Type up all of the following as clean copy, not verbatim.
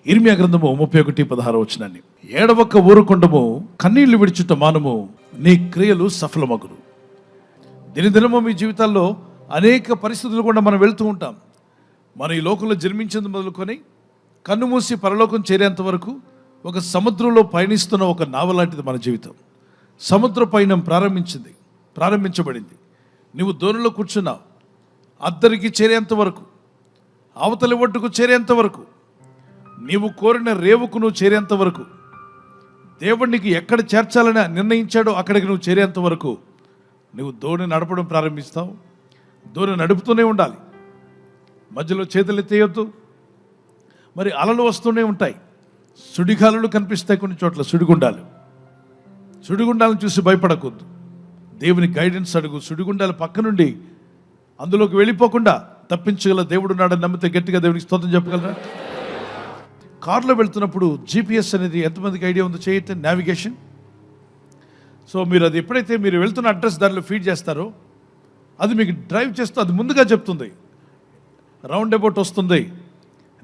ఇర్మియా గ్రంథము 31:16 ఏడవక ఊరుకొండము, కన్నీళ్లు విడిచుట మానము, నీ క్రియలు సఫలమగును. దినదినము మీ జీవితాల్లో అనేక పరిస్థితులు కూడా మనం వెళ్తూ ఉంటాం. మన ఈ లోకంలో జన్మించేందుకు మొదలుకొని కన్ను మూసి పరలోకం చేరేంత వరకు ఒక సముద్రంలో పయనిస్తున్న ఒక నావ లాంటిది మన జీవితం. సముద్ర పయనం ప్రారంభించబడింది. నువ్వు దోణిలో కూర్చున్నావు. అద్దరికి చేరేంత వరకు, అవతలి ఒడ్డుకు చేరేంత వరకు, నీవు కోరిన రేవుకు నువ్వు చేరేంత వరకు, దేవుడికి ఎక్కడ చేర్చాలని నిర్ణయించాడో అక్కడికి నువ్వు చేరేంత వరకు నువ్వు దోణి నడపడం ప్రారంభిస్తావు. దోణి నడుపుతూనే ఉండాలి. మధ్యలో చేతులు ఎత్తేయొద్దు. మరి అలలు వస్తూనే ఉంటాయి. సుడిగాలులు కనిపిస్తాయి కొన్ని చోట్ల. సుడిగుండాలను చూసి భయపడకూడదు. దేవుని గైడెన్స్ అడుగు. సుడిగుండాల పక్క నుండి అందులోకి వెళ్ళిపోకుండా తప్పించగల దేవుడు నాడని నమ్మితే గట్టిగా దేవునికి స్తోత్రం చెప్పగలరా? కారులో వెళ్తున్నప్పుడు GPS అనేది ఎంతమందికి ఐడియా ఉందో చేయతే, నావిగేషన్. సో మీరు అది ఎప్పుడైతే మీరు వెళ్తున్న అడ్రస్ దానిలో ఫీడ్ చేస్తారో అది మీకు డ్రైవ్ చేస్తూ అది ముందుగా చెప్తుంది. రౌండ్ అబౌట్ వస్తుంది,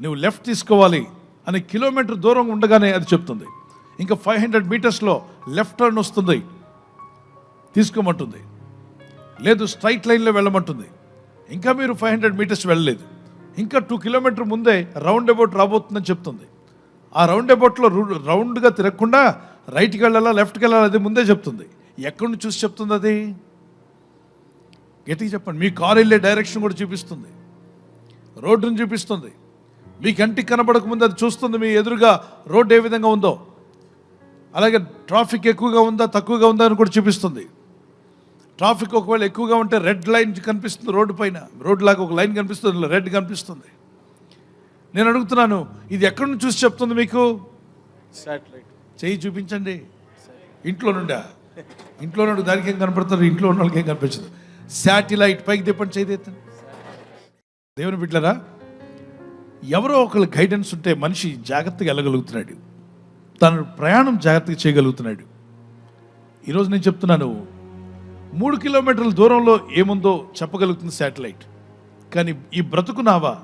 నువ్వు లెఫ్ట్ తీసుకోవాలి అని కిలోమీటర్ దూరం ఉండగానే అది చెప్తుంది. ఇంకా 500 మీటర్స్లో లెఫ్ట్ టర్న్ వస్తుంది, తీసుకోమంటుంది. లేదు స్ట్రైట్ లైన్లో వెళ్ళమంటుంది. ఇంకా మీరు 500 మీటర్స్ వెళ్ళలేదు, ఇంకా 2 కిలోమీటర్ ముందే రౌండ్ అబౌట్ రాబోతుందని చెప్తుంది. ఆ రౌండ్ అబౌట్లో రౌండ్గా తిరగకుండా రైట్కి వెళ్ళాలా లెఫ్ట్కి వెళ్ళాలా అది ముందే చెప్తుంది. ఎక్కడి నుంచి చూసి చెప్తుంది? అది గట్టిగా చెప్పండి. మీ కారు వెళ్ళే డైరెక్షన్ కూడా చూపిస్తుంది, రోడ్డును చూపిస్తుంది. మీ కంటికి కనబడక ముందు అది చూస్తుంది మీ ఎదురుగా రోడ్డు ఏ విధంగా ఉందో. అలాగే ట్రాఫిక్ ఎక్కువగా ఉందా తక్కువగా ఉందా అని కూడా చూపిస్తుంది. ట్రాఫిక్ ఒకవేళ ఎక్కువగా ఉంటే రెడ్ లైన్ కనిపిస్తుంది రోడ్డు పైన. రోడ్డు లాగా ఒక లైన్ కనిపిస్తుంది, రెడ్ కనిపిస్తుంది. నేను అడుగుతున్నాను, ఇది ఎక్కడి నుంచి చూసి చెప్తుంది మీకు? శాటిలైట్. చెయ్యి చూపించండి. ఇంట్లో నుండి దానికి ఏం కనపడుతుంది? ఇంట్లో ఉన్న వాళ్ళకి ఏం కనిపించదు. శాటిలైట్ పైకి తిప్పండి, చెయ్యి తెత్తండి. దేవుని బిడ్డలారా, ఎవరో ఒకళ్ళు గైడెన్స్ ఉంటే మనిషి జాగ్రత్తగా వెళ్ళగలుగుతున్నాడు, తన ప్రయాణం జాగ్రత్తగా చేయగలుగుతున్నాడు. ఈరోజు నేను చెప్తున్నాను, 3 కిలోమీటర్ల దూరంలో ఏముందో చెప్పగలుగుతుంది శాటిలైట్. కానీ ఈ బ్రతుకునావా,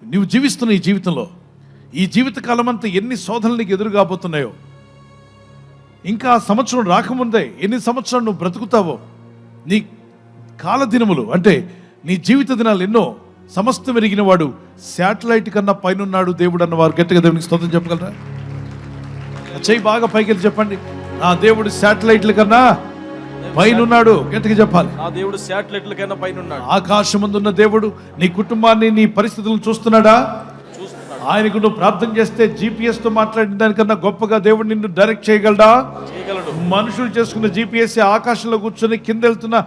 నువ్వు జీవిస్తున్న ఈ జీవితంలో, ఈ జీవితకాలం అంతా ఎన్ని శోధనలు నీకు ఎదురు కాబోతున్నాయో, ఇంకా ఆ సంవత్సరం రాకముందే ఎన్ని సంవత్సరాలు నువ్వు బ్రతుకుతావో, నీ కాలదినములు అంటే నీ జీవిత దినాలు ఎన్నో. సమస్తం ఎరిగిన వాడు శాటిలైట్ కన్నా పైనున్నాడు దేవుడు అన్నవారు గట్టిగా దేవునికి స్తోత్రం చెప్పగలరా? చెయ్యి బాగా పైకి చెప్పండి. నా దేవుడు శాటిలైట్ల కన్నా పైనున్నాడు. గట్టిగా చెప్పాలి. నా దేవుడు శాటిలైట్ల కన్నా పైనున్నాడు. ఆకాశమందున్న దేవుడు నీ కుటుంబాన్ని, నీ పరిస్థితులను చూస్తున్నాడా? ఆయనకు నువ్వు ప్రార్థన చేస్తే GPS తో మాట్లాడిన దానికన్నా గొప్పగా దేవుడు నిన్ను డైరెక్ట్ చేయగలడా? మనుషులు చేసుకున్న GPS ఆకాశంలో కూర్చొని కింద వెళ్తున్న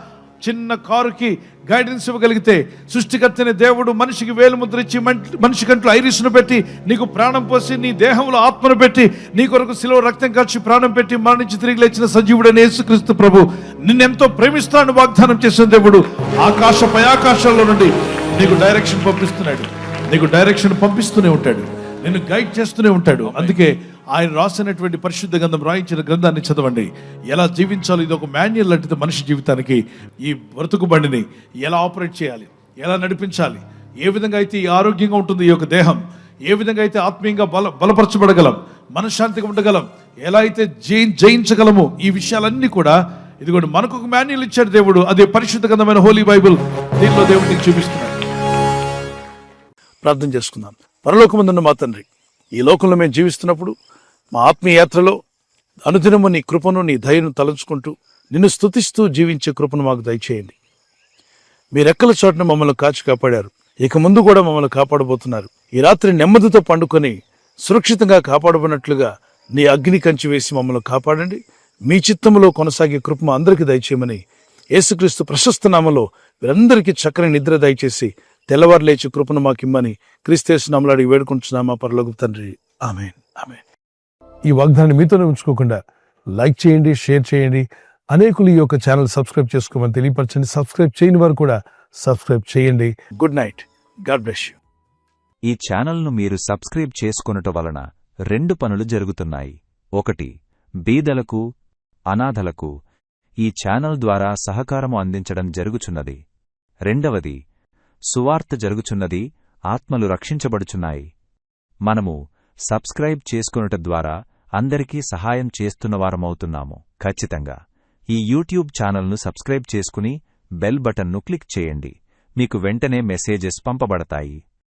చిన్న కారుకి గైడెన్స్ ఇవ్వగలిగితే, సృష్టికర్తని దేవుడు మనిషికి వేలు ముద్ర ఇచ్చి మనిషి కంట్లో ఐరిస్ను పెట్టి నీకు ప్రాణం పోసి నీ దేహంలో ఆత్మను పెట్టి నీ కొరకు శిలువ రక్తం కాల్చి ప్రాణం పెట్టి మరణించి తిరిగి లేచిన సజీవుడైన యేసుక్రీస్తు ప్రభు నిన్నెంతో ప్రేమిస్తానని వాగ్దానం చేసిన దేవుడు ఆకాశాల్లో నుండి నీకు డైరెక్షన్ పంపిస్తున్నాడు. నీకు డైరెక్షన్ పంపిస్తూనే ఉంటాడు, నిన్ను గైడ్ చేస్తూనే ఉంటాడు. అందుకే ఆయన రాసినటువంటి పరిశుద్ధ గ్రంథం, రాయించిన గ్రంథాన్ని చదవండి. ఎలా జీవించాలి, ఇది ఒక మాన్యువల్ లాంటిది మనిషి జీవితానికి. ఈ బ్రతుకు బండిని ఎలా ఆపరేట్ చేయాలి, ఎలా నడిపించాలి, ఏ విధంగా అయితే ఆరోగ్యంగా ఉంటుంది ఈ యొక్క దేహం, ఏ విధంగా అయితే ఆత్మీయంగా బలపరచబడగలం, మనశ్శాంతిగా ఉండగలం, ఎలా అయితే జయించగలము, ఈ విషయాలన్నీ కూడా ఇదిగోండి మనకు ఒక మాన్యువల్ ఇచ్చాడు దేవుడు. అదే పరిశుద్ధ గ్రంథమైన హోలీ బైబుల్. దీనిలో దేవుడు నీకు చూపిస్తున్నాడు. ప్రార్థన చేసుకుందాం. పరలోకమందున్న మా తండ్రి, ఈ లోకంలో మేము జీవిస్తున్నప్పుడు మా ఆత్మీయ యాత్రలో అనుదినము నీ కృపను, నీ దయను తలంచుకుంటూ నిన్ను స్తుతిస్తూ జీవించే కృపను మాకు దయచేయండి. మీ రెక్కల చోటున మమ్మల్ని కాచి కాపాడారు, ఇక ముందు కూడా మమ్మల్ని కాపాడబోతున్నారు. ఈ రాత్రి నెమ్మదితో పండుకొని సురక్షితంగా కాపాడబడినట్లుగా నీ అగ్ని కంచి వేసి మమ్మల్ని కాపాడండి. మీ చిత్తములో కొనసాగే కృప అందరికీ దయచేయమని యేసుక్రీస్తు ప్రశస్త నామములో వీరందరికీ చక్కని నిద్ర దయచేసి తెల్లవారు లేచి కృపను మాకిమ్మని క్రీస్తు నామములో అడిగి వేడుకుంటున్నామా పరలోకపు తండ్రి. ఆమేన్, ఆమేన్. ఈ వాగ్దాన్ని మీతోనే ఉంచుకోకుండా లైక్ చేయండి, షేర్ చేయండి. అనేకులు ఈ యొక్క ఛానల్ సబ్స్క్రైబ్ చేసుకోమని తెలియపరచండి. సబ్స్క్రైబ్ చేయని వారు కూడా సబ్స్క్రైబ్ చేయండి. Good night. God bless you. ఈ ఛానల్ను మీరు సబ్స్క్రైబ్ చేసుకొనుట వలన 2 పనులు జరుగుతున్నాయి. 1, బీదలకు, అనాథలకు ఈ ఛానల్ ద్వారా సహకారము అందించడం జరుగుచున్నది. 2, సువార్త జరుగుచున్నది, ఆత్మలు రక్షించబడుచున్నాయి. మనము సబ్స్క్రైబ్ చేసుకొనుట ద్వారా అందరికీ సహాయం చేస్తున్నవారమవుతున్నాము. ఖచ్చితంగా ఈ యూట్యూబ్ ఛానల్ను సబ్స్క్రైబ్ చేసుకుని బెల్ బటన్ను క్లిక్ చేయండి. మీకు వెంటనే మెసేజెస్ పంపబడతాయి.